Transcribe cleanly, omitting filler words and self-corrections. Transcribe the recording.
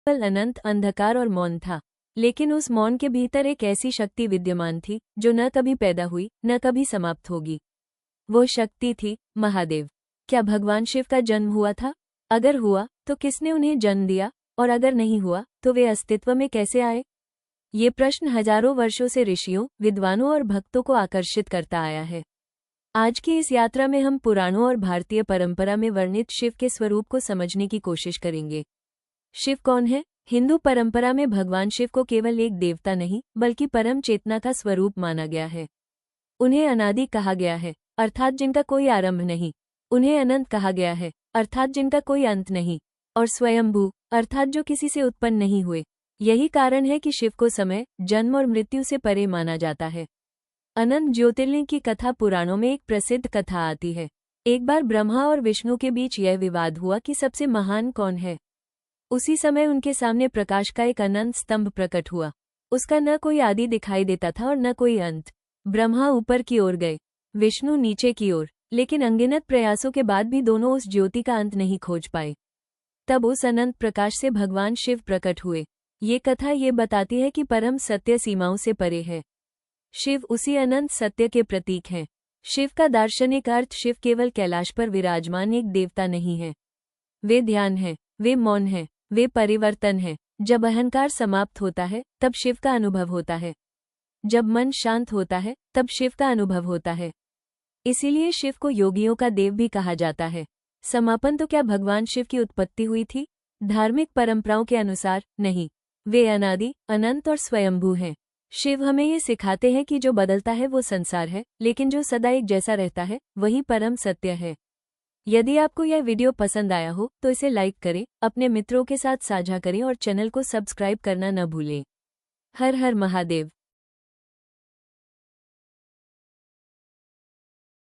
केवल अनंत अंधकार और मौन था, लेकिन उस मौन के भीतर एक ऐसी शक्ति विद्यमान थी जो न कभी पैदा हुई न कभी समाप्त होगी। वो शक्ति थी महादेव। क्या भगवान शिव का जन्म हुआ था? अगर हुआ तो किसने उन्हें जन्म दिया, और अगर नहीं हुआ तो वे अस्तित्व में कैसे आए? ये प्रश्न हजारों वर्षों से ऋषियों, विद्वानों और भक्तों को आकर्षित करता आया है। आज की इस यात्रा में हम पुराणों और भारतीय परंपरा में वर्णित शिव के स्वरूप को समझने की कोशिश करेंगे। शिव कौन है? हिंदू परंपरा में भगवान शिव को केवल एक देवता नहीं बल्कि परम चेतना का स्वरूप माना गया है। उन्हें अनादि कहा गया है, अर्थात जिनका कोई आरंभ नहीं। उन्हें अनंत कहा गया है, अर्थात जिनका कोई अंत नहीं। और स्वयंभू, अर्थात जो किसी से उत्पन्न नहीं हुए। यही कारण है कि शिव को समय, जन्म और मृत्यु से परे माना जाता है। अनंत ज्योतिर्लिंग की कथा पुराणों में एक प्रसिद्ध कथा आती है। एक बार ब्रह्मा और विष्णु के बीच यह विवाद हुआ कि सबसे महान कौन है। उसी समय उनके सामने प्रकाश का एक अनंत स्तंभ प्रकट हुआ। उसका न कोई आदि दिखाई देता था और न कोई अंत। ब्रह्मा ऊपर की ओर गए, विष्णु नीचे की ओर, लेकिन अनगिनत प्रयासों के बाद भी दोनों उस ज्योति का अंत नहीं खोज पाए। तब उस अनंत प्रकाश से भगवान शिव प्रकट हुए। ये कथा ये बताती है कि परम सत्य सीमाओं से परे है। शिव उसी अनंत सत्य के प्रतीक हैं। शिव का दार्शनिक अर्थ शिव केवल कैलाश पर विराजमान एक देवता नहीं है। वे ध्यान है, वे मौन है, वे परिवर्तन है। जब अहंकार समाप्त होता है तब शिव का अनुभव होता है। जब मन शांत होता है तब शिव का अनुभव होता है। इसीलिए शिव को योगियों का देव भी कहा जाता है। समापन तो क्या भगवान शिव की उत्पत्ति हुई थी? धार्मिक परंपराओं के अनुसार नहीं। वे अनादि, अनंत और स्वयंभू हैं। शिव हमें ये सिखाते हैं कि जो बदलता है वो संसार है, लेकिन जो सदा एक जैसा रहता है वही परम सत्य है। यदि आपको यह वीडियो पसंद आया हो तो इसे लाइक करें, अपने मित्रों के साथ साझा करें और चैनल को सब्सक्राइब करना न भूलें। हर हर महादेव।